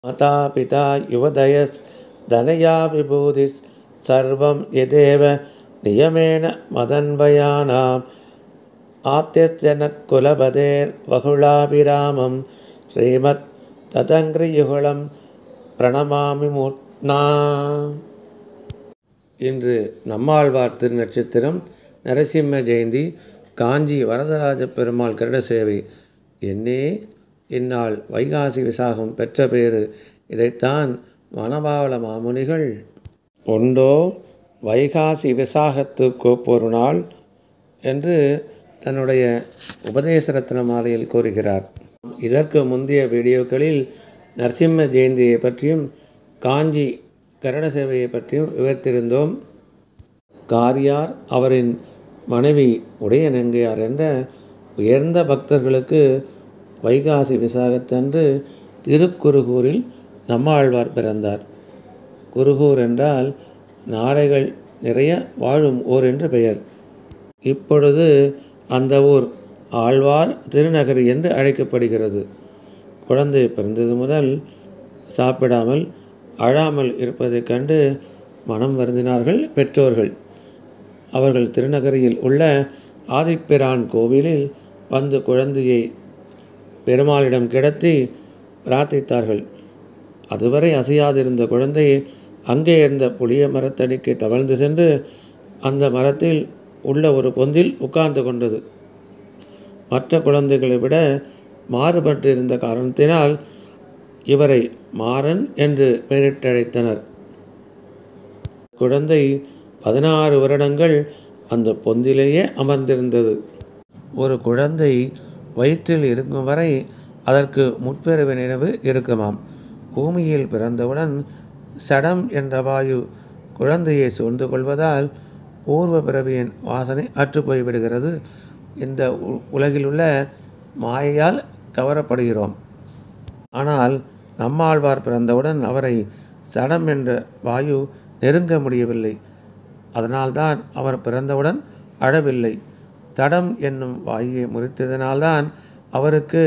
மாதா பிதா யுவதயஸ் தனயா விபூதிஸ் சர்வம் யதேவ நியமேன மதன்வயானாம் ஆத்யஜனக் குலபதேர் வகுளாபிராமம் ஸ்ரீமத் ததங்கிரியுகலம் பிரணமாமி மூர்த்னா. இன்று நம்மாழ்வார் திருநட்சத்திரம், நரசிம்ம ஜெயந்தி, காஞ்சி வரதராஜ பெருமாள் கருட சேவை. என்னே இந்நாள் வைகாசி விசாகம் பெற்ற பேறு, இதைத்தான் மணவாள மாமுனிகள் உண்டோ வைகாசி விசாகத்துக்கு ஒரு நாள் என்று தன்னுடைய உபதேசரத்ன மாலையில் கூறுகிறார். இதற்கு முந்தைய வீடியோக்களில் நரசிம்ம ஜெயந்தியை பற்றியும் காஞ்சி கருட சேவையை பற்றியும் விவரித்திருந்தோம். காரியார் அவரின் மனைவி உடையநங்கையார் என்ற உயர்ந்த பக்தர்களுக்கு வைகாசி விசாகத்தன்று திருக்குருகூரில் நம்மாழ்வார் பிறந்தார். குருகூர் என்றால் நாரைகள் நிறைய வாழும் ஊர் என்று பெயர். இப்பொழுது அந்த ஊர் ஆழ்வார் திருநகரி என்று அழைக்கப்படுகிறது. குழந்தை பிறந்தது முதல் சாப்பிடாமல் அழாமல் இருப்பதைக் கண்டு மனம் வருந்தினார்கள் பெற்றோர்கள். அவர்கள் திருநகரியில் உள்ள ஆதிப்பிரான் கோவிலில் வந்து குழந்தையை பெருமாளிடம் கிடத்தி பிரார்த்தித்தார்கள். அதுவரை அசையாதிருந்த குழந்தை அங்கே இருந்த புளிய மரத்தடிக்கு தவழ்ந்து சென்று அந்த மரத்தில் உள்ள ஒரு பொந்தில் உட்கார்ந்து கொண்டது. மற்ற குழந்தைகளை விட மாறுபட்டு இருந்த காரணத்தினால் இவரை மாறன் என்று பெயரிட்டழைத்தனர். குழந்தை 16 வருடங்கள் அந்த பொந்திலேயே அமர்ந்திருந்தது. ஒரு குழந்தை வயிற்றில் இருக்கும் வரை அதற்கு முற்பிறவி நினைவு இருக்குமாம். பூமியில் பிறந்தவுடன் சடம் என்ற வாயு குழந்தையை சூழ்ந்து கொள்வதால் பூர்வ பிறவியின் வாசனை அற்றுப்போய்விடுகிறது. இந்த உலகில் உள்ள மாயையால் கவரப்படுகிறோம். ஆனால் நம்மாழ்வார் பிறந்தவுடன் அவரை சடம் என்ற வாயு நெருங்க முடியவில்லை. அதனால்தான் அவர் பிறந்தவுடன் அழவில்லை. தடம் என்னும் வாயுவை முறித்ததினால்தான் அவருக்கு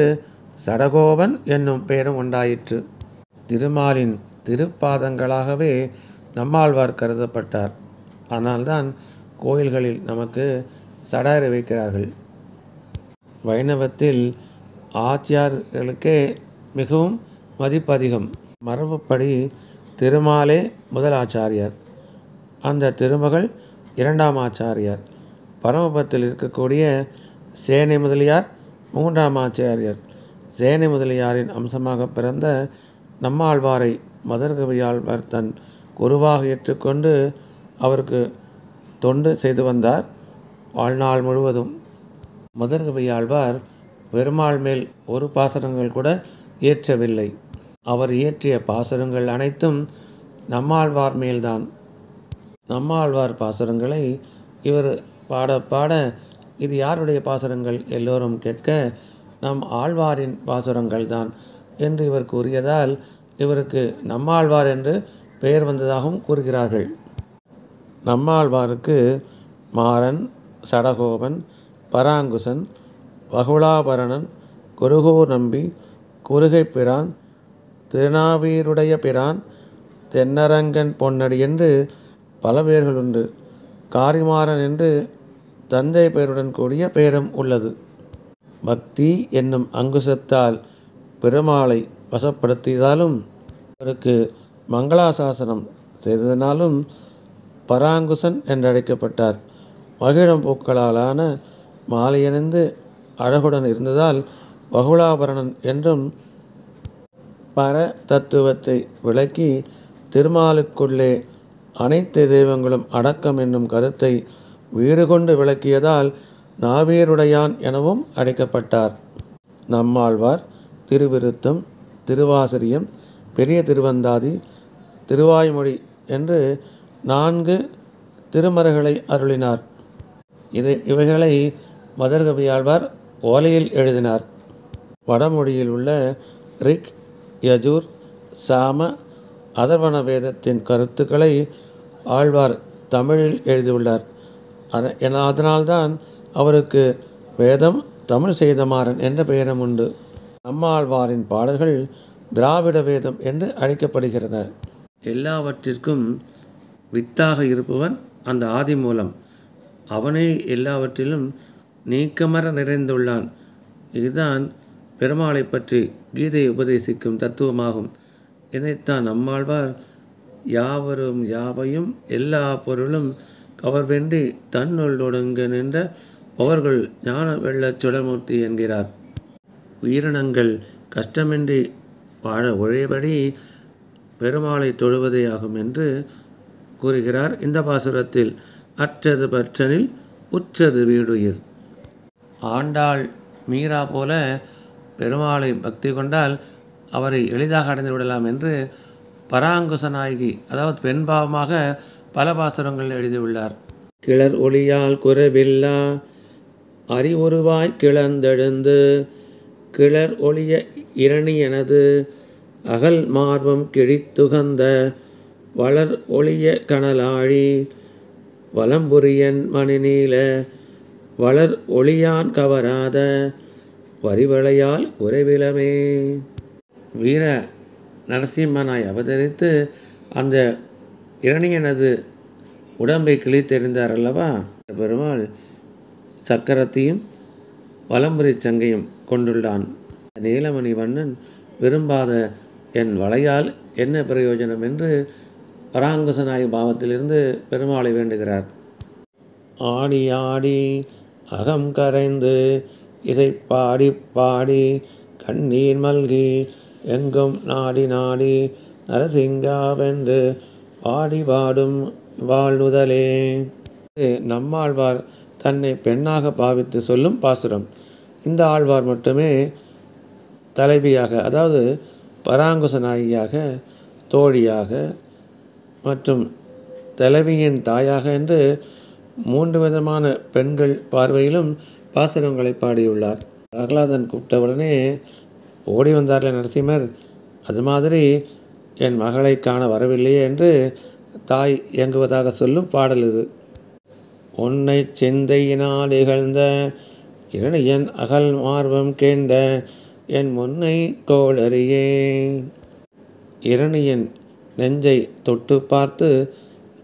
சடகோபன் என்னும் பெயரும் உண்டாயிற்று. திருமாலின் திருப்பாதங்களாகவே நம்மாழ்வார் கருதப்பட்டார். ஆனால்தான் கோயில்களில் நமக்கு சடாரி வைக்கிறார்கள். வைணவத்தில் ஆச்சாரியர்களுக்கே மிகவும் மதிப்பு அதிகம். மரபுப்படி திருமாலே முதல் ஆச்சாரியார், அந்த திருமகள் 2ஆம் ஆச்சாரியார், பரமபத்தில் இருக்கக்கூடிய சேனை முதலியார் 3ஆம் ஆச்சாரியார். சேனை முதலியாரின் அம்சமாக பிறந்த நம்மாழ்வாரை மதர்கவியாழ்வார் தன் குருவாக ஏற்றுக்கொண்டு அவருக்கு தொண்டு செய்து வந்தார் வாழ்நாள் முழுவதும். மதர்கவியாழ்வார் பெருமாள் மேல் ஒரு பாசுரங்கள் கூட இயற்றவில்லை. அவர் இயற்றிய பாசுரங்கள் அனைத்தும் நம்மாழ்வார் மேல்தான். நம்மாழ்வார் பாசுரங்களை இவர் பாட பாட இது யாருடைய பாசுரங்கள் எல்லோரும் கேட்க நம் ஆழ்வாரின் பாசுரங்கள் தான் என்று இவர் கூறியதால் இவருக்கு நம்மாழ்வார் என்று பெயர் வந்ததாகவும் கூறுகிறார்கள். நம்மாழ்வாருக்கு மாறன், சடகோபன், பராங்குசன், வகுளாபரணன், குருகூர் நம்பி, குருகை பிரான், திருநாவீருடைய பிரான், தென்னரங்கன் பொன்னடி என்று பல பெயர்கள் உண்டு. காரிமாறன் என்று தந்தை பெயருடன் கூடிய பெயரும் உள்ளது. பக்தி என்னும் அங்குசத்தால் பெருமாளை வசப்படுத்தியதாலும் அவருக்கு மங்களாசாசனம் செய்ததினாலும் பராங்குசன் என்றழைக்கப்பட்டார். மகிழம் பூக்களாலான மாலையணிந்து அழகுடன் இருந்ததால் வகுளாபரணன் என்றும் பர தத்துவத்தை விளக்கி திருமாலுக்குள்ளே அனைத்து தெய்வங்களும் அடக்கம் என்னும் கருத்தை வீறு கொண்டு விளக்கியதால் நாவீருடையான் எனவும் அழைக்கப்பட்டார். நம்மாழ்வார் திருவிருத்தம், திருவாசிரியம், பெரிய திருவந்தாதி, திருவாய்மொழி என்று 4 திருமறைகளை அருளினார். இவைகளை மதர்கவியாழ்வார் ஓலையில் எழுதினார். வடமொழியில் உள்ள ரிக், யஜூர், சாம, அதர்வண வேதத்தின் கருத்துக்களை ஆழ்வார் தமிழில் எழுதியுள்ளார். அதனால்தான் அவருக்கு வேதம் தமிழ் செய்த மாறன் என்ற பெயரும் உண்டு. நம்மாழ்வாரின் பாடல்கள் திராவிட வேதம் என்று அழைக்கப்படுகிறன. எல்லாவற்றிற்கும் வித்தாக இருப்பவன் அந்த ஆதி மூலம். அவனே எல்லாவற்றிலும் நீக்கமர நிறைந்துள்ளான். இதுதான் பெருமாளை பற்றி கீதை உபதேசிக்கும் தத்துவமாகும். இதைத்தான் நம்மாழ்வார் யாவரும் யாவையும் எல்லா பொருளும் கவர்வென்றி தன்னுள் ஒடுங்க நின்ற அவர்கள் ஞான வெள்ளச் சுடர்மூர்த்தி என்கிறார். உயிரினங்கள் கஷ்டமின்றி வாழ ஒழியபடி பெருமாளை தொழுவதே ஆகும் என்று கூறுகிறார் இந்த பாசுரத்தில். அற்றது பற்றனில் உற்றது வீடுயிர். ஆண்டாள் மீரா போல பெருமாளை பக்தி கொண்டால் அவரை எளிதாக அடைந்து விடலாம் என்று பராங்குச நாயகி, அதாவது பெண்பாவமாக பல பாசுரங்கள் எழுதியுள்ளார். கிளர் ஒளியால் குறைவில்லா அறிவுருவாய் கிளந்தெழுந்து கிளர் ஒளிய இரணியனது அகல் மார்பம் கிழித்துகந்த வளர் ஒளிய கனலாழி வலம்புரியன் மணிநீல வளர் ஒளியான் கவராத வரிவளையால் உறைவிலமே. வீர நரசிம்மனாய் அவதரித்து அந்த இரணியனது உடம்பை கிழித்தெறிந்தார் அல்லவா. பெருமாள் சக்கரத்தையும் வலம்புரி சங்கையும் கொண்டுள்ளான். நீலமணி வண்ணன் விரும்பாத என் வளையால் என்ன பிரயோஜனம் என்று பராங்குசநாயக பாவத்திலிருந்து பெருமாளை வேண்டுகிறார். ஆடி ஆடி அகம் கரைந்து இசை பாடி பாடி கண்ணீர் மல்கி எங்கும் நாடி நாடி நரசிங்காவென்று பாடி பாடும் வாழ்நுதலே. நம்மாழ்வார் தன்னை பெண்ணாக பாவித்து சொல்லும் பாசுரம். இந்த ஆழ்வார் மட்டுமே தலைவியாக, அதாவது பராங்குச நாயகியாக, தோழியாக மற்றும் தலைவியின் தாயாக என்று 3 விதமான பெண்கள் பார்வையிலும் பாசுரங்களை பாடியுள்ளார். பிரகலாதன் கூப்பிட்டவுடனே ஓடி வந்தார்ல நரசிம்மர், அது மாதிரி என் மகளை காண வரவில்லையே என்று தாய் இயங்குவதாக சொல்லும் பாடல் இது. உன்னை சிந்தையினால் இகழ்ந்த இரணியன் அகல் மார்பம் கேண்ட என் முன்னை கோளறியே. இரணியன் நெஞ்சை தொட்டு பார்த்து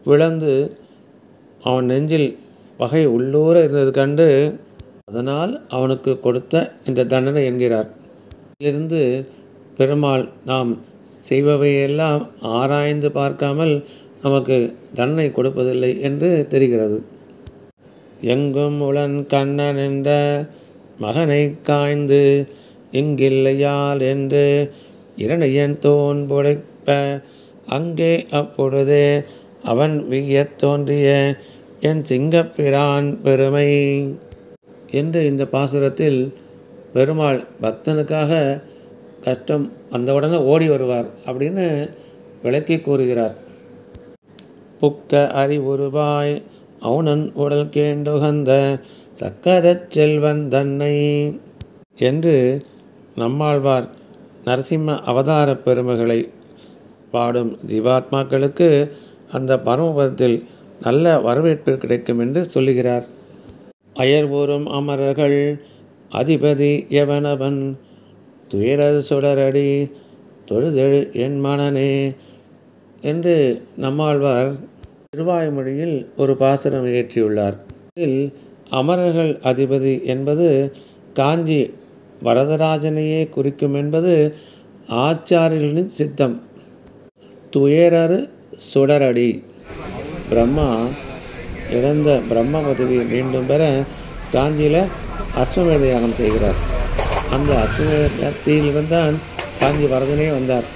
விளந்து அவன் நெஞ்சில் பகை உள்ளூர இருந்தது கண்டு அதனால் அவனுக்கு கொடுத்த இந்த தண்டனை என்கிறார். இதிலிருந்து பெருமாள் நாம் செய்பவையெல்லாம் ஆராய்ந்து பார்க்காமல் நமக்கு தண்டனை கொடுப்பதில்லை என்று தெரிகிறது. எங்கும் உளன் கண்ணன் என்ற மகனை காய்ந்து இங்கில்லையால் என்று இரணியன் தோன் புடைப்ப அங்கே அப்பொழுதே அவன் வியத் தோன்றிய என் சிங்கப்பிரான் பெருமை என்று இந்த பாசுரத்தில் பெருமாள் பக்தனுக்காக கஷ்டம் வந்தவுடனே ஓடி வருவார் அப்படின்னு விளக்கி கூறுகிறார். புக்க அறிவுருவாய் அவுணன் உடல் கேண்டுகந்த சக்கரச் செல்வன் தன்னை என்று நம்மாழ்வார் நரசிம்ம அவதார பெருமைகளை பாடும் ஜீவாத்மாக்களுக்கு அந்த பரமபதத்தில் நல்ல வரவேற்பு கிடைக்கும் என்று சொல்லுகிறார். அயர்வூரும் அமரர்கள் அதிபதி எவனவன் துயரது சுடரடி தொழுதெழு என் மனனே என்று நம்மாழ்வார் திருவாய்மொழியில் ஒரு பாசுரம் இயற்றியுள்ளார். இதில் அமரர்கள் அதிபதி என்பது காஞ்சி வரதராஜனையே குறிக்கும் என்பது ஆச்சாரியர்களின் சித்தம். துயரறு சுடரடி, பிரம்மா இழந்த பிரம்ம பதவியை மீண்டும் பெற காஞ்சியில் அஸ்வமேத யாகம் செய்கிறார். அந்த அஸ்வமேதத்திலிருந்தான் காஞ்சி வரதனே வந்தார்.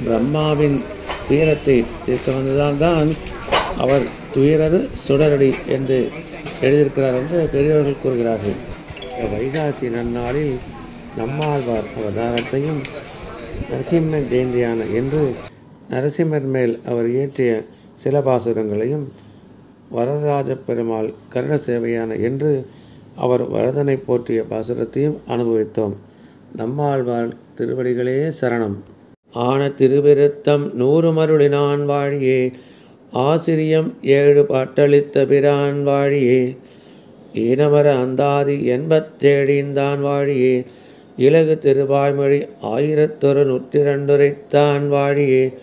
பிரம்மாவின் துயரத்தை தீர்க்க வந்ததால் அவர் துயரறு சுடரடி என்று எழுதியிருக்கிறார் என்று பெரியவர்கள் கூறுகிறார்கள். வைகாசி நன்னாளில் நம்மாழ்வார் அவதாரத்தையும் நரசிம்ம ஜெயந்தியான என்று நரசிம்மர் மேல் அவர் இயற்றிய சில பாசுரங்களையும் வரதராஜ பெருமாள் கருண சேவையான என்று அவர் வரதனை போற்றிய பாசுரத்தையும் அனுபவித்தோம். நம்மாழ்வார் திருவடிகளே சரணம். ஆன திருவிருத்தம் 100 மருளினான் வாழியே, ஆசிரியம் 7 பாட்டளித்த பிரான் வாழியே, ஈனமர அந்தாதி 87 வாழியே, இலகு திருவாய்மொழி 1102 வாழியே.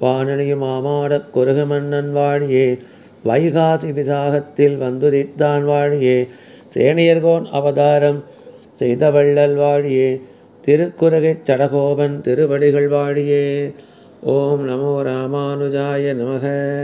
வானணியும் மாமாடக் குருகமன்னன் வாழியே. வைகாசி விசாகத்தில் வந்துதித்தான் வாழியே. சேனியர்கோன் அவதாரம் செய்த வள்ளல் வாழியே. திருக்குறகைச் சடகோபன் திருவடிகள் வாழியே. ஓம் நமோ ராமானுஜாய நமக.